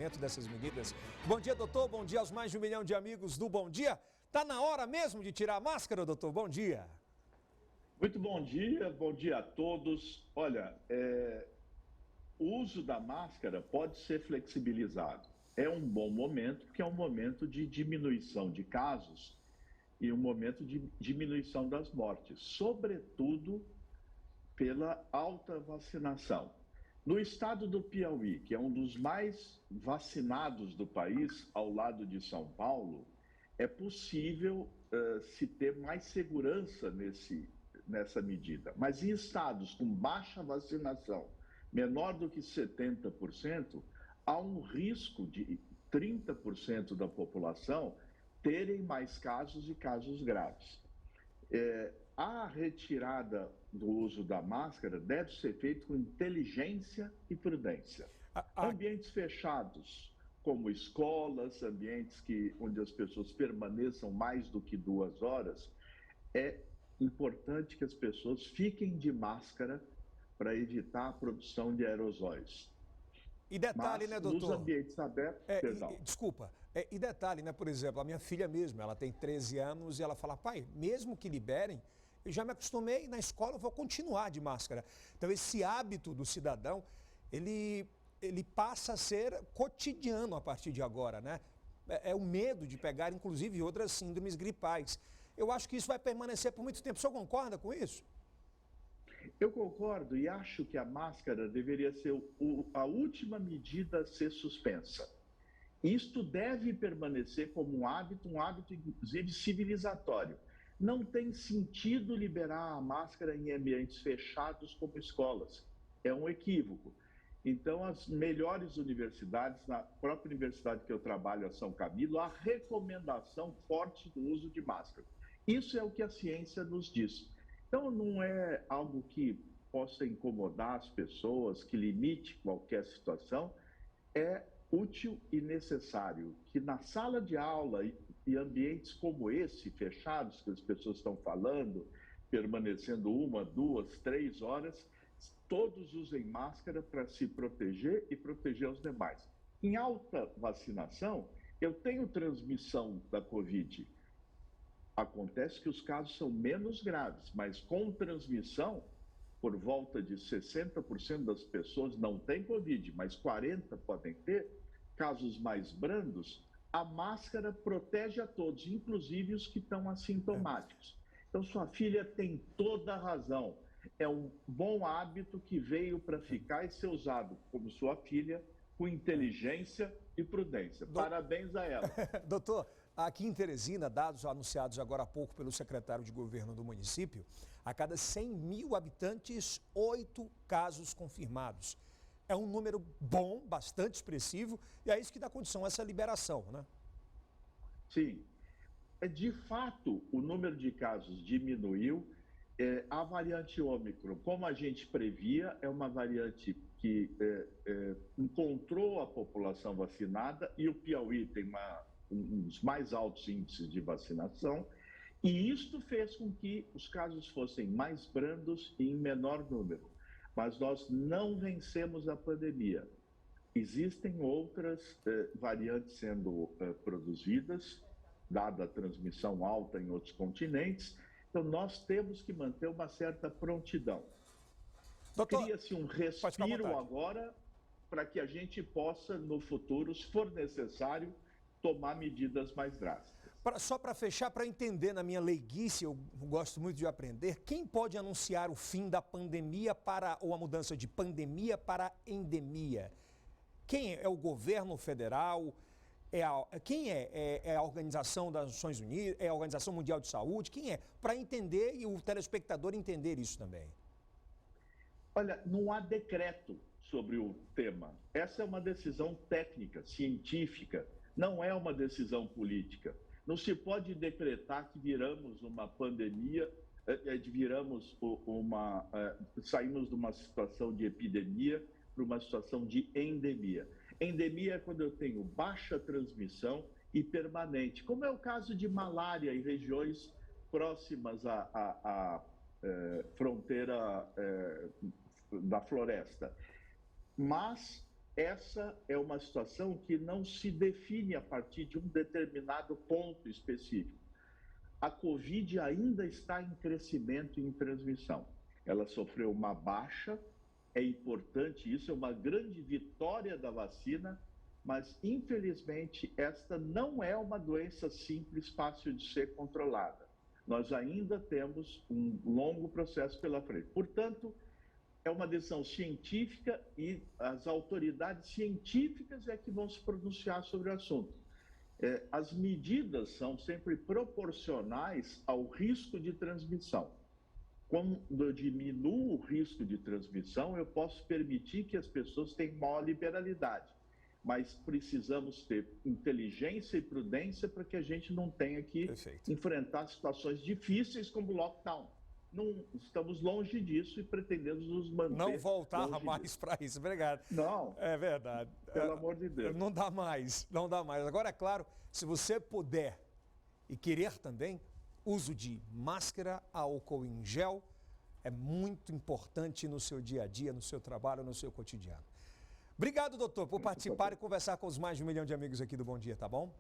cumprimento dessas medidas. Bom dia, doutor. Bom dia aos mais de 1 milhão de amigos do Bom Dia. Tá na hora mesmo de tirar a máscara, doutor? Bom dia. Muito bom dia a todos. Olha, o uso da máscara pode ser flexibilizado. É um bom momento, porque é um momento de diminuição de casos e um momento de diminuição das mortes, sobretudo pela alta vacinação. No estado do Piauí, que é um dos mais vacinados do país, ao lado de São Paulo, é possível se ter mais segurança nessa medida. Mas em estados com baixa vacinação, menor do que 70%, há um risco de 30% da população terem mais casos e casos graves. A retirada do uso da máscara deve ser feita com inteligência e prudência. Ambientes fechados, como escolas, ambientes onde as pessoas permaneçam mais do que 2 horas, é importante que as pessoas fiquem de máscara para evitar a produção de aerosóis. E detalhe, né, doutor? Nos ambientes abertos, desculpa. E detalhe, né, por exemplo, a minha filha mesmo, ela tem 13 anos e ela fala, pai, mesmo que liberem, eu já me acostumei, na escola eu vou continuar de máscara. Então, esse hábito do cidadão, ele passa a ser cotidiano a partir de agora, né? É o medo de pegar, inclusive, outras síndromes gripais. Eu acho que isso vai permanecer por muito tempo. O senhor concorda com isso? Eu concordo e acho que a máscara deveria ser a última medida a ser suspensa. Isto deve permanecer como um hábito inclusive civilizatório. Não tem sentido liberar a máscara em ambientes fechados como escolas. É um equívoco. Então, as melhores universidades, na própria universidade que eu trabalho, a São Camilo, há recomendação forte do uso de máscara. Isso é o que a ciência nos diz. Então, não é algo que possa incomodar as pessoas, que limite qualquer situação. É útil e necessário que na sala de aula e ambientes como esse, fechados, que as pessoas estão falando, permanecendo 1, 2, 3 horas, todos usem máscara para se proteger e proteger os demais. Em alta vacinação, eu tenho transmissão da Covid. Acontece que os casos são menos graves, mas com transmissão, por volta de 60% das pessoas não têm Covid, mas 40% podem ter, casos mais brandos, a máscara protege a todos, inclusive os que estão assintomáticos. Então, sua filha tem toda a razão. É um bom hábito que veio para ficar e ser usado, como sua filha, com inteligência e prudência. Parabéns a ela. Doutor, aqui em Teresina, dados anunciados agora há pouco pelo secretário de governo do município, a cada 100 mil habitantes, 8 casos confirmados. É um número bom, bastante expressivo, e é isso que dá condição a essa liberação, né? Sim. De fato, o número de casos diminuiu. A variante Ômicron, como a gente previa, é uma variante que encontrou a população vacinada e o Piauí tem um dos mais altos índices de vacinação, e isto fez com que os casos fossem mais brandos e em menor número. Mas nós não vencemos a pandemia. Existem outras variantes sendo produzidas, dada a transmissão alta em outros continentes. Então, nós temos que manter uma certa prontidão. Cria-se um respiro agora para que a gente possa, no futuro, se for necessário, tomar medidas mais drásticas. Só para fechar, para entender na minha leiguice, eu gosto muito de aprender, quem pode anunciar o fim da pandemia ou a mudança de pandemia para endemia? Quem é o governo federal? Quem é a Organização das Nações Unidas? É a Organização Mundial de Saúde? Quem é? Para entender e o telespectador entender isso também. Olha, não há decreto sobre o tema. Essa é uma decisão técnica, científica, não é uma decisão política. Não se pode decretar que viramos uma pandemia, saímos de uma situação de epidemia para uma situação de endemia. Endemia é quando eu tenho baixa transmissão e permanente, como é o caso de malária em regiões próximas à fronteira da floresta. Mas essa é uma situação que não se define a partir de um determinado ponto específico. A Covid ainda está em crescimento e em transmissão. Ela sofreu uma baixa, é importante, isso é uma grande vitória da vacina, mas infelizmente esta não é uma doença simples, fácil de ser controlada. Nós ainda temos um longo processo pela frente. Portanto, é uma decisão científica e as autoridades científicas é que vão se pronunciar sobre o assunto. As medidas são sempre proporcionais ao risco de transmissão. Quando eu diminuo o risco de transmissão, eu posso permitir que as pessoas tenham maior liberalidade. Mas precisamos ter inteligência e prudência para que a gente não tenha que enfrentar situações difíceis como lockdown. Não estamos longe disso e pretendemos nos manter. Não voltar mais para isso. Obrigado. Não. É verdade. Pelo amor de Deus. Não dá mais, não dá mais. Agora, é claro, se você puder e querer também, uso de máscara, álcool em gel, é muito importante no seu dia a dia, no seu trabalho, no seu cotidiano. Obrigado, doutor, por participar e conversar com os mais de 1 milhão de amigos aqui do Bom Dia, tá bom?